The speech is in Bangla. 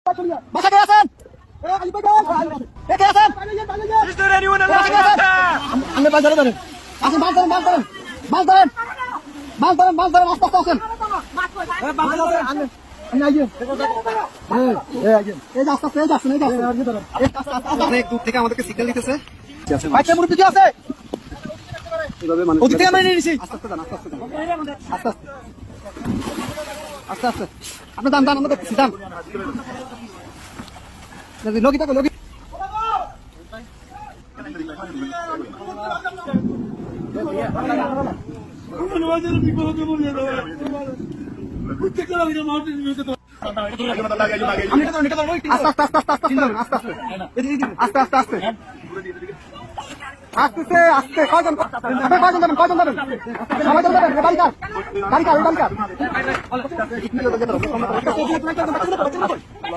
বাসা কে আছেন? কে আছেন? Is there anyone alive out there? আপনি বাস ধরে ধরেন। আসেন, বাস ধরেন, বাস ধরেন, বাস ধরেন, বাস ধরেন, বাস ধরেন, আস্তে আস্তে আসেন। আপনি আইয়েন। এই যে আস্তে আস্তে, এই যে আসেন, এই যে আসেন। এই আস্তে আস্তে, আস্তে আস্তে। দূর থেকে আমাদেরকে সিগন্যাল দিতেছে। বাইকের মুরব্বি কি আছে? এভাবে মানুষ ওদিক থেকে আমরা নিয়ে নিছি। আস্তে আস্তে যান, আস্তে আস্তে যান। আস্তে আস্তে, আস্তে আস্তে। আপনি দান, দান, আমরা দেখতেছি, দান। লগি থাকো, লগি। আস্তে আস্তে, আস্তে আস্তে, আস্তে আস্তে, আস্তে আস্তে, আস্তে আস্তে আস্তে, কয়জন যাবেন, কয়জন যাবেন? সবাই তো যাবেন, গাড়ি কার, গাড়ি কার, গাড়ি কার।